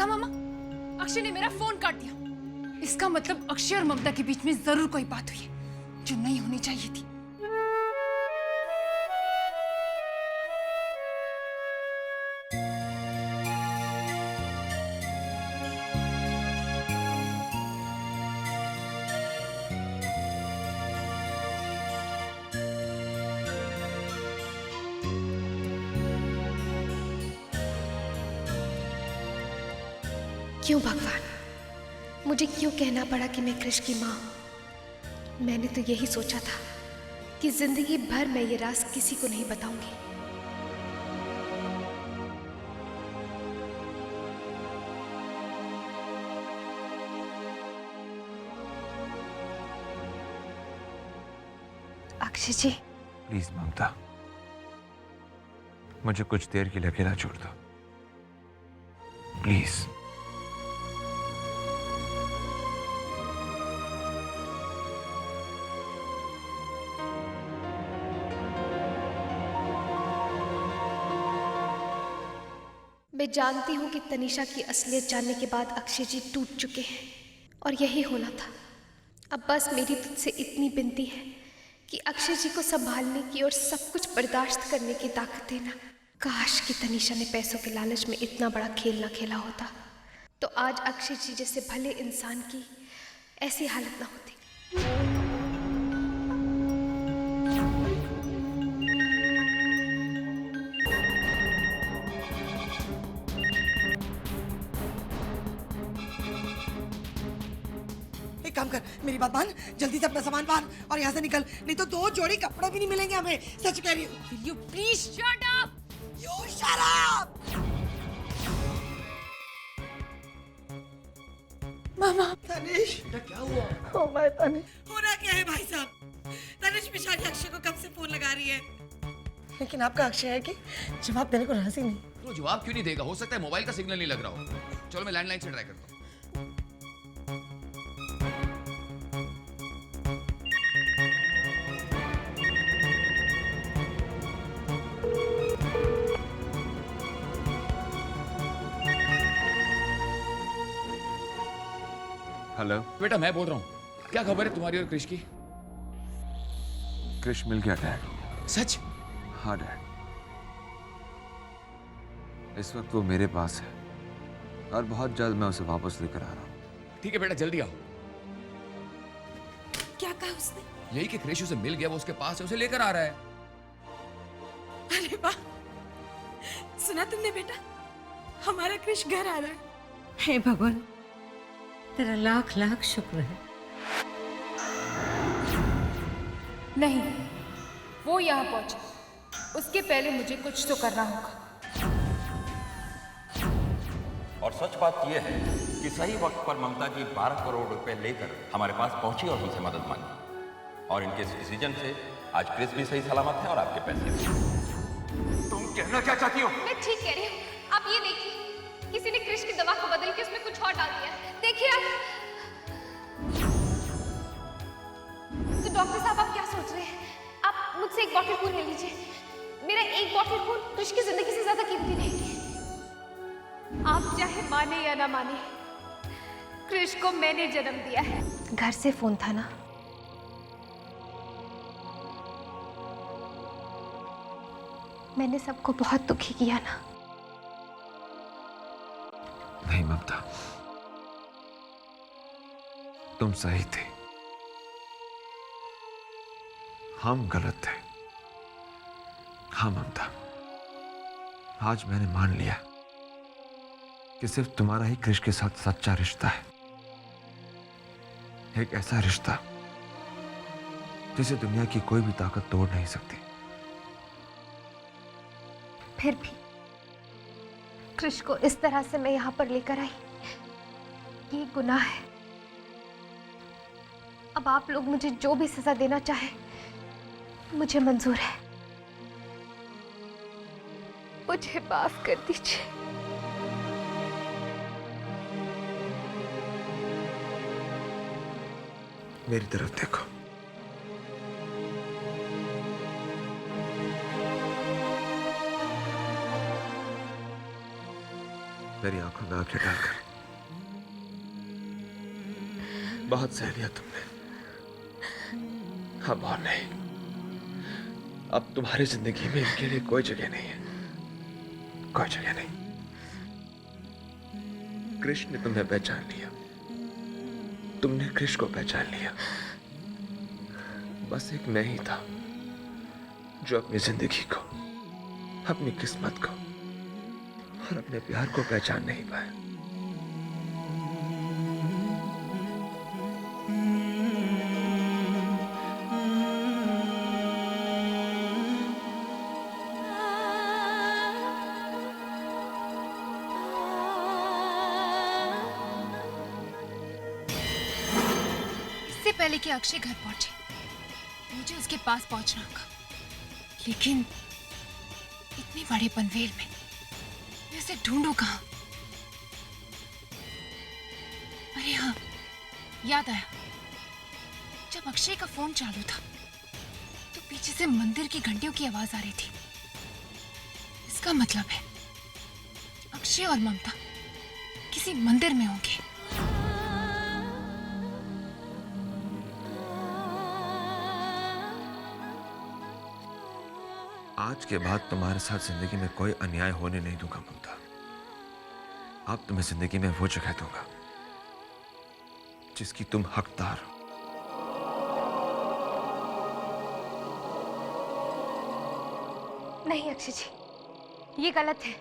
देखा मामा, अक्षय ने मेरा फोन काट दिया। इसका मतलब अक्षय और ममता के बीच में जरूर कोई बात हुई है जो नहीं होनी चाहिए थी। क्यों भगवान, मुझे क्यों कहना पड़ा कि मैं कृष की माँ हूं? मैंने तो यही सोचा था कि जिंदगी भर मैं ये राज किसी को नहीं बताऊंगी। अक्षय जी, प्लीज ममता, मुझे कुछ देर के लिए अकेला छोड़ दो प्लीज। मैं जानती हूँ कि तनीषा की असलियत जानने के बाद अक्षय जी टूट चुके हैं और यही होना था। अब बस मेरी तुझसे इतनी विनती है कि अक्षय जी को संभालने की और सब कुछ बर्दाश्त करने की ताकत देना। काश कि तनीषा ने पैसों के लालच में इतना बड़ा खेल ना खेला होता तो आज अक्षय जी जैसे भले इंसान की ऐसी हालत ना होती। एक काम कर, मेरी बात मान, जल्दी से अपना सामान बांध और यहाँ से निकल, नहीं तो 2 जोड़ी कपड़े भी नहीं मिलेंगे हमें। सच कह रही हूँ। Will you please shut up? You shut up! मामा, तनिष, क्या हुआ? ओ माय तनिष, हो रहा क्या है भाई साहब? तनिष बेचारी अक्षय को कब से फोन लगा रही है, लेकिन आपका अक्षय है कि जवाब देने को राजी नहीं। तो जवाब क्यों नहीं देगा? हो सकता है मोबाइल का सिग्नल नहीं लग रहा हो। चलो मैं लैंडलाइन से ट्राई करता हूँ। हेलो बेटा मैं बोल रहा हूँ, क्या खबर है तुम्हारी और कृष की? कृष मिल गया डैड। सच? हाँ डैड, इस वक्त वो मेरे पास है और बहुत जल्द मैं उसे वापस लेकर आ रहा हूँ। ठीक है बेटा, जल्दी आओ। क्या कहा उसने? यही कि कृष उसे मिल गया, वो उसके पास है, उसे लेकर आ रहा है। अरे वाह, सुना तुमने बेटा, हमारा कृष घर आ रहा है। हे भगवान, तेरा लाख लाख शुक्र है। नहीं, वो यहाँ पहुंचे, उसके पहले मुझे कुछ तो करना होगा। और सच बात यह है कि सही वक्त पर ममता जी 12 करोड़ रुपए लेकर हमारे पास पहुंची और हमसे मदद मांगी, और इनके इस डिसीजन से आज कृष भी सही सलामत है और आपके पैसे भी। तुम कहना क्या चाहती हो? मैं ठीक कह रही हूँ। आप ये देखिए, किसी ने कृष की दवा को बदल के उसमें कुछ और डाल दिया है। देखिए आप। तो डॉक्टर साहब, आप क्या सोच रहे हैं? आप मुझसे एक बॉटल खून ले लीजिए। मेरा एक बॉटल खून कृष की जिंदगी से ज्यादा कीमती नहीं है। आप चाहे माने या ना माने, कृष को मैंने जन्म दिया है। घर से फोन था ना? मैंने सबको बहुत दुखी किया ना? नहीं ममता, तुम सही थे, हम गलत थे। हाँ ममता, आज मैंने मान लिया कि सिर्फ तुम्हारा ही कृष के साथ सच्चा रिश्ता है, एक ऐसा रिश्ता जिसे दुनिया की कोई भी ताकत तोड़ नहीं सकती। फिर भी कृष को इस तरह से मैं यहाँ पर लेकर आई, ये गुनाह है। अब आप लोग मुझे जो भी सजा देना चाहे मुझे मंजूर है। मुझे माफ कर दीजिए। मेरी तरफ देखो। मेरी आंखों में आंखें डालकर बहुत सह लिया तुमने। अब और नहीं, अब तुम्हारी जिंदगी में इनके लिए कोई जगह नहीं है, कोई जगह नहीं। कृष्ण ने तुम्हें पहचान लिया, तुमने कृष्ण को पहचान लिया। बस एक मैं ही था जो अपनी जिंदगी को, अपनी किस्मत को और अपने प्यार को पहचान नहीं पाया। इससे पहले कि अक्षय घर पहुंचे मुझे उसके पास पहुंचना होगा, लेकिन इतनी बड़ी पनवेल में मैं उसे ढूंढूं कहां? अरे हाँ, याद आया, जब अक्षय का फोन चालू था तो पीछे से मंदिर की घंटियों की आवाज आ रही थी। इसका मतलब है अक्षय और ममता किसी मंदिर में होंगे। आज के बाद तुम्हारे साथ जिंदगी में कोई अन्याय होने नहीं दूंगा ममता। अब तुम्हें जिंदगी में वो जगह दूंगा जिसकी तुम हकदार हो। नहीं अक्षय जी, ये गलत है।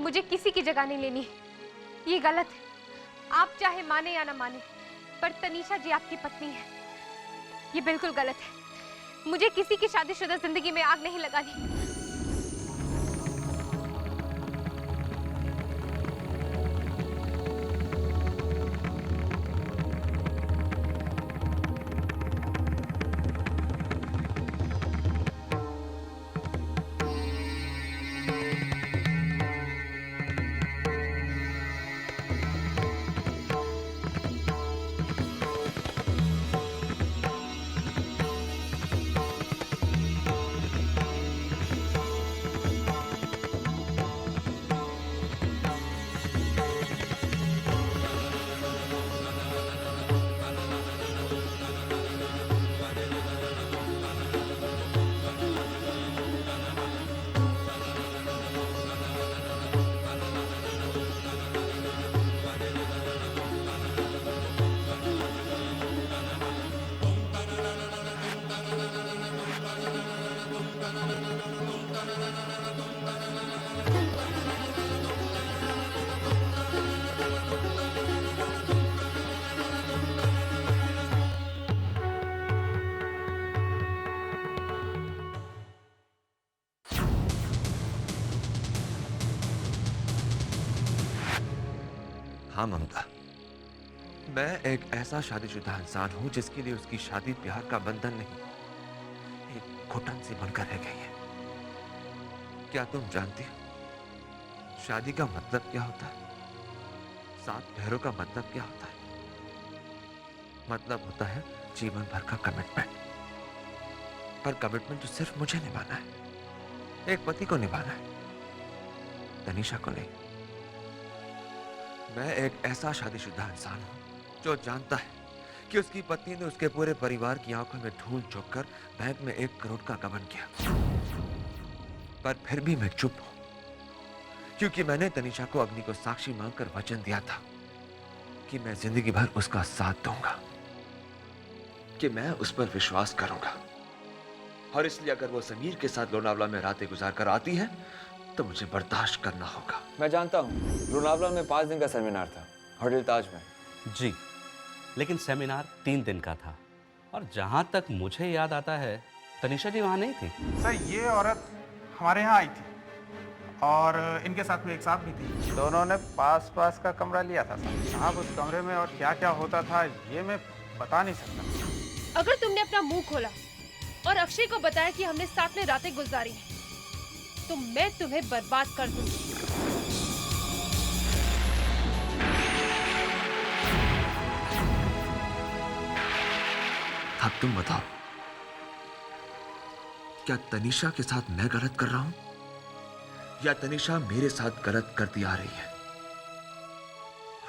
मुझे किसी की जगह नहीं लेनी, ये गलत है। आप चाहे माने या ना माने, पर तनीषा जी आपकी पत्नी है, ये बिल्कुल गलत है। मुझे किसी की शादीशुदा जिंदगी में आग नहीं लगानी। हाँ ममता, मैं एक ऐसा शादीशुदा इंसान हूं जिसके लिए उसकी शादी प्यार का बंधन नहीं, एक घुटन सी बनकर रह गई है। क्या तुम जानती हो शादी का मतलब क्या होता है? 7 फेरों का मतलब क्या होता है? मतलब होता है जीवन भर का कमिटमेंट। पर कमिटमेंट तो सिर्फ मुझे निभाना है, एक पति को निभाना है, तनीषा को नहीं। मैं एक ऐसा शादीशुदा इंसान हूं जो जानता है कि उसकी पत्नी ने उसके पूरे परिवार की आंखों में धूल झोंककर बैंक में 1 करोड़ का गबन किया। पर फिर भी मैं चुप हूं क्योंकि मैंने तनीषा को अग्नि को साक्षी मांगकर वचन दिया था कि मैं जिंदगी भर उसका साथ दूंगा, कि मैं उस पर विश्वास करूंगा। और इसलिए अगर वो समीर के साथ लोनावला में रातें गुजार कर आती है तो मुझे बर्दाश्त करना होगा। मैं जानता हूँ लोनावला में 5 दिन का सेमिनार था होटल ताज में। जी, लेकिन सेमिनार 3 दिन का था और जहाँ तक मुझे याद आता है तनीषा जी वहाँ नहीं थी। सर ये औरत हमारे यहाँ आई थी और इनके साथ में एक साहब भी थी। दोनों ने पास का कमरा लिया था। साहब उस कमरे में और क्या क्या होता था ये मैं बता नहीं सकता। अगर तुमने अपना मुंह खोला और अक्षय को बताया कि हमने साथ में रातें गुजारी हैं, तो मैं तुम्हें बर्बाद कर दूंगी। अब तुम बताओ, क्या तनीषा के साथ मैं गलत कर रहा हूं या तनीषा मेरे साथ गलत करती आ रही है?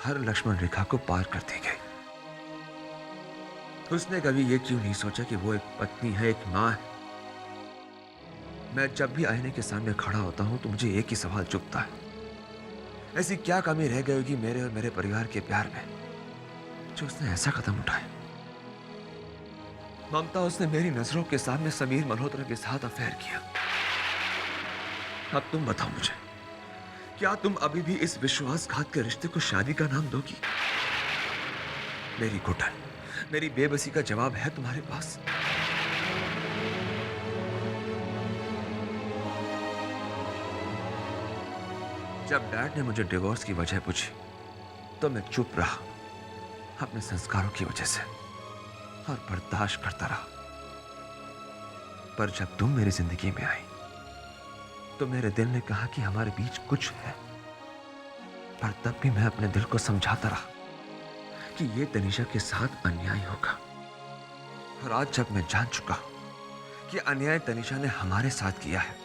हर लक्ष्मण रेखा को पार करती गई। उसने कभी ये क्यों नहीं सोचा कि वो एक पत्नी है, एक मां है। मैं जब भी आईने के सामने खड़ा होता हूं तो मुझे एक ही सवाल चुभता है, ऐसी क्या कमी रह गई होगी मेरे और मेरे परिवार के प्यार में जो उसने ऐसा कदम उठाया। ममता, उसने मेरी नजरों के सामने समीर मल्होत्रा के साथ अफेयर किया। अब तुम बताओ मुझे, क्या तुम अभी भी इस विश्वासघात के रिश्ते को शादी का नाम दोगी? मेरी घुटन, मेरी बेबसी का जवाब है तुम्हारे पास? जब डैड ने मुझे डिवोर्स की वजह पूछी तो मैं चुप रहा, अपने संस्कारों की वजह से, और बर्दाश्त करता रहा। पर जब तुम मेरी जिंदगी में आई तो मेरे दिल ने कहा कि हमारे बीच कुछ है। पर तब भी मैं अपने दिल को समझाता रहा कि ये तनीषा के साथ अन्याय होगा। और आज जब मैं जान चुका कि अन्याय तनीषा ने हमारे साथ किया है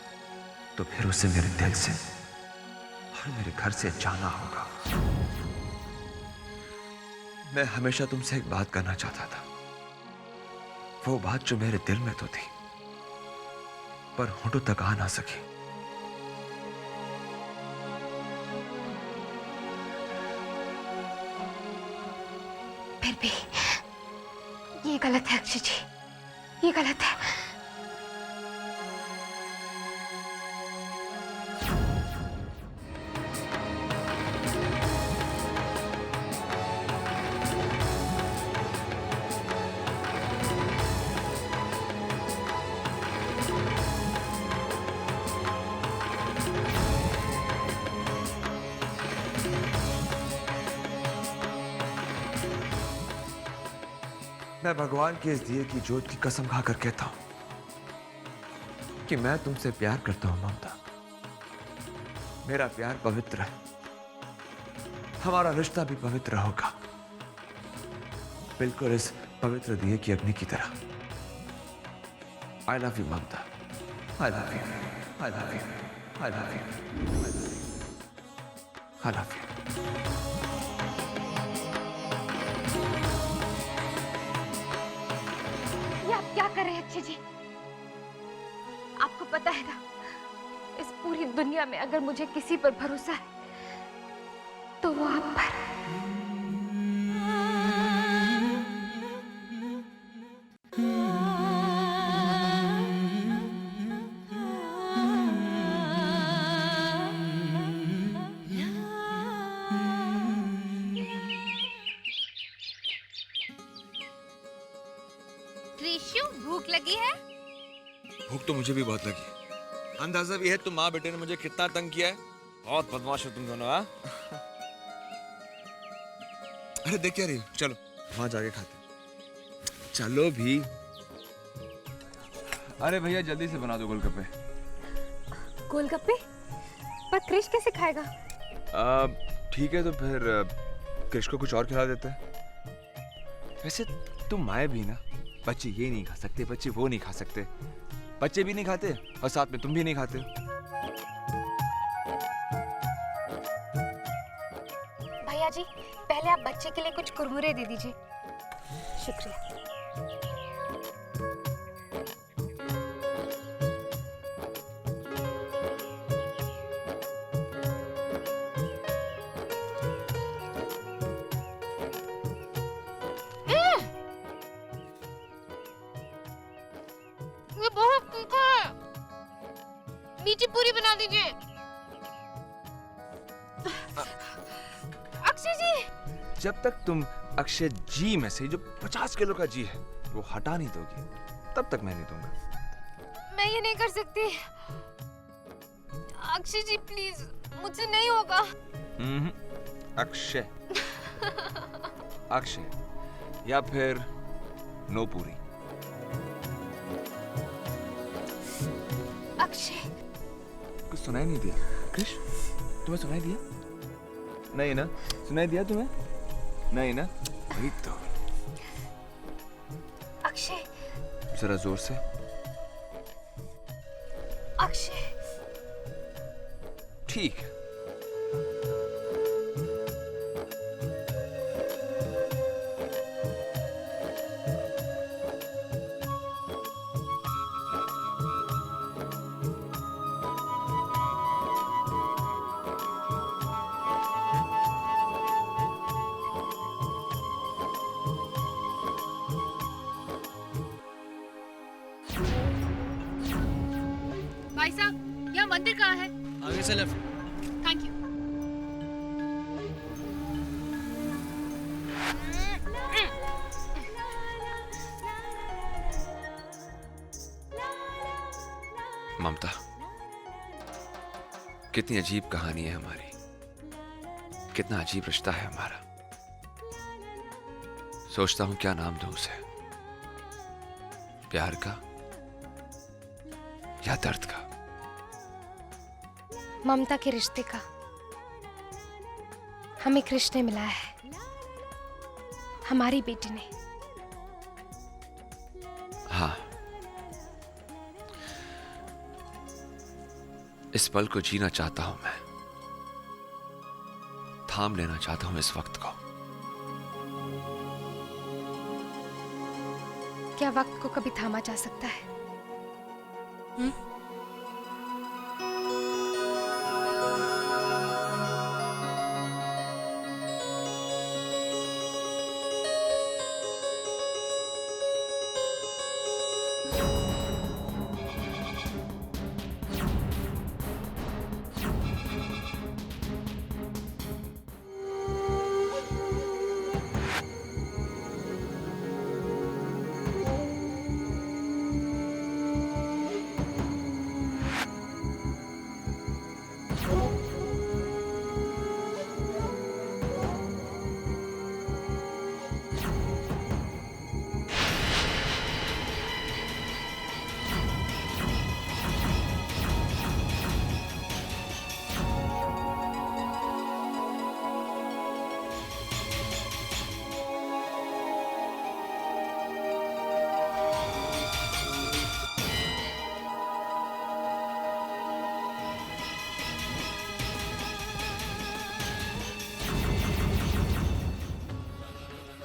तो फिर उसे मेरे दिल से और मेरे घर से जाना होगा। मैं हमेशा तुमसे एक बात करना चाहता था, वो बात जो मेरे दिल में तो थी पर होठों तक आ ना सकी। फिर भी ये गलत है अक्षय जी, ये गलत है। मैं भगवान के इस दिए की जोत की कसम खाकर कहता हूं कि मैं तुमसे प्यार करता हूं ममता। मेरा प्यार पवित्र है, हमारा रिश्ता भी पवित्र होगा, बिल्कुल इस पवित्र दिए की अग्नि की तरह। I love you Mamata, I love you, I love you, I love you, I love you. क्या कर रहे हैं अक्षय जी? आपको पता है ना, इस पूरी दुनिया में अगर मुझे किसी पर भरोसा है तो वो आप पर। भूख लगी है? भूख तो मुझे भी बहुत लगी है। अंदाजा भी है तुम माँ बेटे ने मुझे कितना तंग किया है। बहुत बदमाश हो तुम दोनों। अरे देख क्या रही हो, चलो वहां जाके खाते। चलो भी। अरे भैया जल्दी से बना दो गोलगप्पे। गोलगप्पे? पर क्रिश कैसे खाएगा? ठीक है तो फिर क्रिश को कुछ और खिला देते हैं। वैसे तुम माए भी ना, बच्चे ये नहीं खा सकते, बच्चे वो नहीं खा सकते, बच्चे भी नहीं खाते और साथ में तुम भी नहीं खाते। भैया जी, पहले आप बच्चे के लिए कुछ कुरमुरे दे दीजिए। शुक्रिया। ये बहुत तीखा है, मीठी पूरी बना दीजिए। अक्षय जी, जब तक तुम अक्षय जी में से जो 50 किलो का जी है वो हटा नहीं दोगी तब तक मैं नहीं दूंगा। मैं ये नहीं कर सकती। अक्षय जी प्लीज, मुझसे नहीं होगा। अक्षय अक्षय या फिर नो पूरी। अक्षय, कुछ सुनाई नहीं दिया? कृष, तुम्हें सुनाई दिया? नहीं ना? सुनाई दिया तुम्हें? नहीं ना? वही तो। अक्षय, जरा जोर से। अक्षय। ठीक है। भाई साहब, यहाँ मंदिर कहाँ है? आगे से लेफ्ट। Thank you. ममता, कितनी अजीब कहानी है हमारी, कितना अजीब रिश्ता है हमारा। सोचता हूं क्या नाम दूं उसे, प्यार का या दर्द का। ममता के रिश्ते का। हमें कृष्ण ने मिलाया है, हमारी बेटी ने। हाँ, इस पल को जीना चाहता हूं मैं, थाम लेना चाहता हूं इस वक्त को। क्या वक्त को कभी थामा जा सकता है?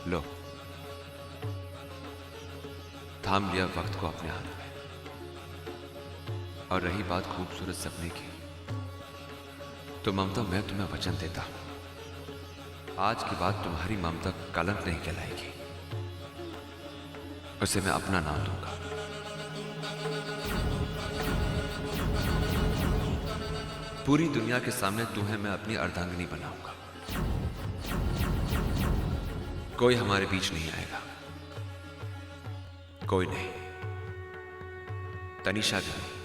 लो, थाम लिया वक्त को अपने हाथ में। और रही बात खूबसूरत सपने की, तो ममता मैं तुम्हें वचन देता हूं, आज की बात तुम्हारी ममता कलंक नहीं कहलाएगी, उसे मैं अपना नाम दूंगा। पूरी दुनिया के सामने तुम्हें मैं अपनी अर्धांगिनी बनाऊंगा। कोई हमारे बीच नहीं आएगा, कोई नहीं, तनीषा भी नहीं।